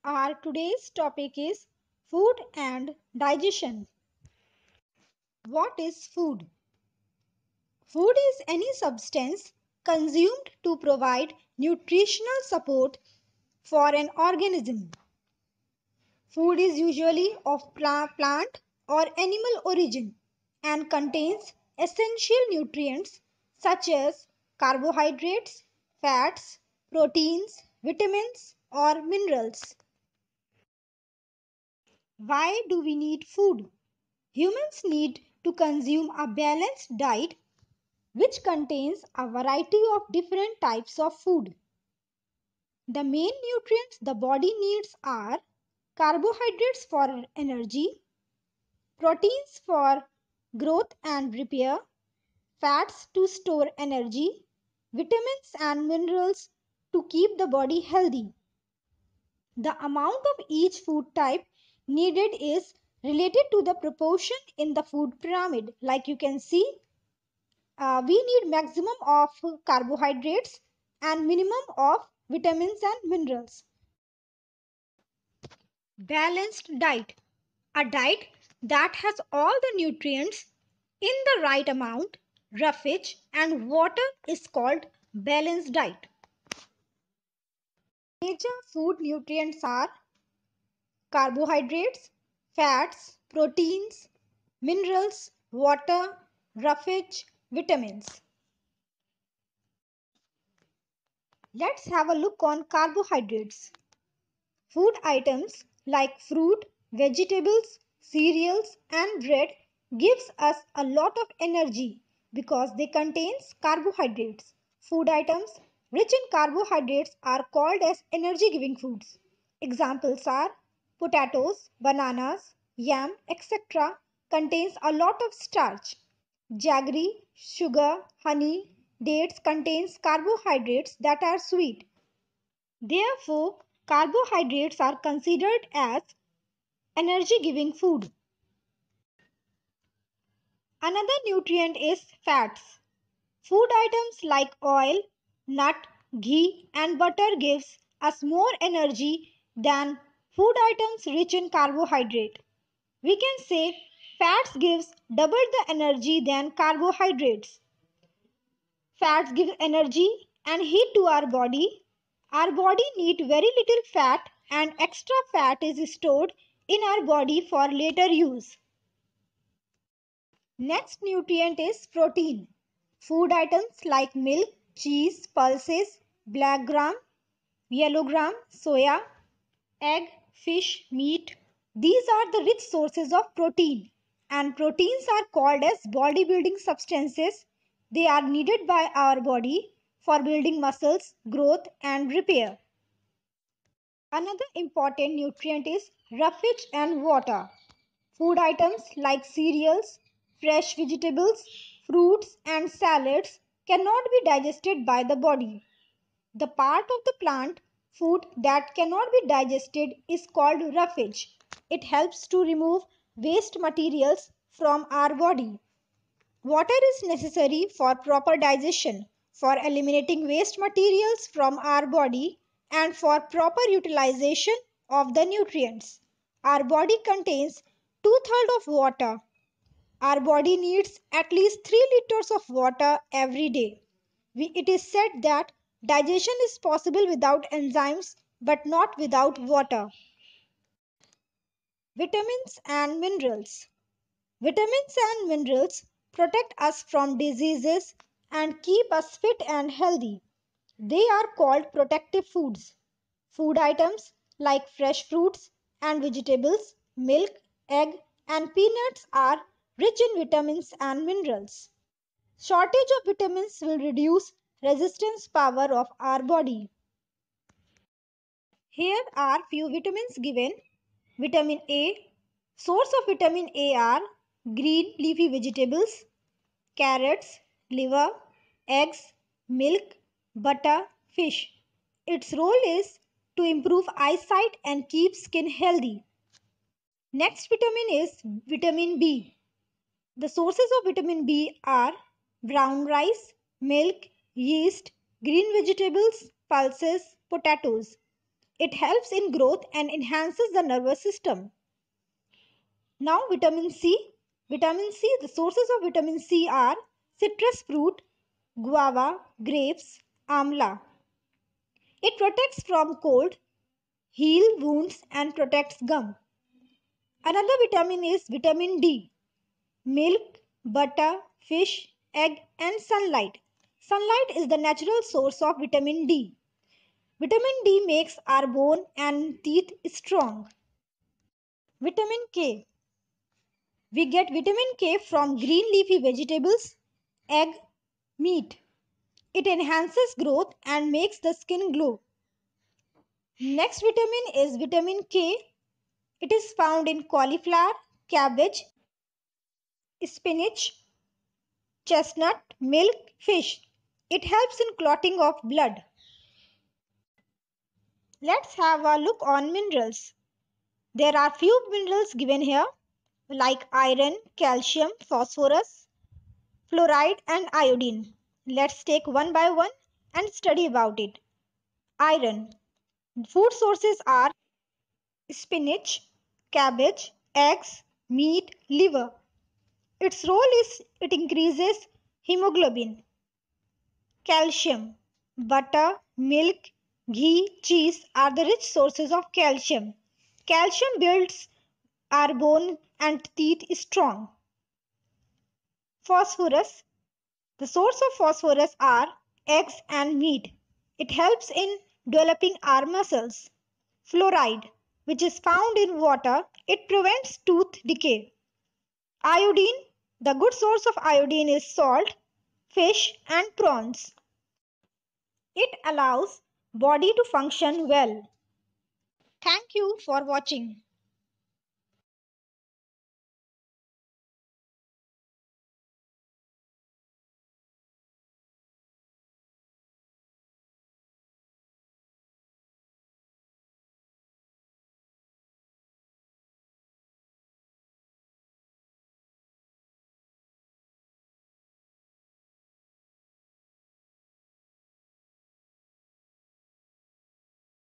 Our today's topic is food and digestion. What is food? Food is any substance consumed to provide nutritional support for an organism. Food is usually of plant or animal origin and contains essential nutrients such as carbohydrates, fats, proteins, vitamins, or minerals. Why do we need food? Humans need to consume a balanced diet which contains a variety of different types of food. The main nutrients the body needs are carbohydrates for energy, proteins for growth and repair, fats to store energy, vitamins and minerals to keep the body healthy. The amount of each food type needed is related to the proportion in the food pyramid. Like you can see, we need maximum of carbohydrates and minimum of vitamins and minerals. Balanced diet. A diet that has all the nutrients in the right amount, roughage and water is called balanced diet. Major food nutrients are carbohydrates, fats, proteins, minerals, water, roughage, vitamins. Let's have a look on carbohydrates. Food items like fruit, vegetables, cereals and bread gives us a lot of energy because they contains carbohydrates. Food items rich in carbohydrates are called as energy giving foods. Examples are potatoes, bananas, yam, etc. contains a lot of starch. Jaggery, sugar, honey, dates contains carbohydrates that are sweet. Therefore, carbohydrates are considered as energy giving food. Another nutrient is fats. Food items like oil, nut, ghee and butter gives us more energy than food items rich in carbohydrate. We can say fats gives double the energy than carbohydrates. Fats give energy and heat to our body. Our body needs very little fat and extra fat is stored in our body for later use. Next nutrient is protein. Food items like milk, cheese, pulses, black gram, yellow gram, soya, egg, fish, meat. These are the rich sources of protein and proteins are called as bodybuilding substances. They are needed by our body for building muscles, growth and repair. Another important nutrient is roughage and water. Food items like cereals, fresh vegetables, fruits and salads cannot be digested by the body. The part of the plant food that cannot be digested is called roughage. It helps to remove waste materials from our body. Water is necessary for proper digestion, for eliminating waste materials from our body, and for proper utilization of the nutrients. Our body contains two-thirds of water. Our body needs at least 3 liters of water every day. It is said that digestion is possible without enzymes but not without water. Vitamins and minerals. Vitamins and minerals protect us from diseases and keep us fit and healthy. They are called protective foods. Food items like fresh fruits and vegetables, milk, egg and peanuts are rich in vitamins and minerals. Shortage of vitamins will reduce resistance power of our body. Here are few vitamins given. Vitamin A. Source of vitamin A are green leafy vegetables, carrots, liver, eggs, milk, butter, fish. Its role is to improve eyesight and keep skin healthy. Next vitamin is vitamin B. The sources of vitamin B are brown rice, milk, yeast, green vegetables, pulses, potatoes. It helps in growth and enhances the nervous system. Now vitamin C. Vitamin C, the sources of vitamin C are citrus fruit, guava, grapes, amla. It protects from cold, heal wounds and protects gum. Another vitamin is vitamin D. Milk, butter, fish, egg and sunlight. Sunlight is the natural source of vitamin D. Vitamin D makes our bone and teeth strong. Vitamin K. We get vitamin K from green leafy vegetables, egg, meat. It enhances growth and makes the skin glow. Next vitamin is vitamin K. It is found in cauliflower, cabbage, spinach, chestnut, milk, fish. It helps in clotting of blood. Let's have a look on minerals. There are few minerals given here like iron, calcium, phosphorus, fluoride and iodine. Let's take one by one and study about it. Iron. Food sources are spinach, cabbage, eggs, meat, liver. Its role is it increases hemoglobin. Calcium. Butter, milk, ghee, cheese are the rich sources of calcium. Calcium builds our bone and teeth strong. Phosphorus. The source of phosphorus are eggs and meat. It helps in developing our muscles. Fluoride, which is found in water, it prevents tooth decay. Iodine, the good source of iodine is salt, fish and prawns. It allows body to function well. Thank you for watching.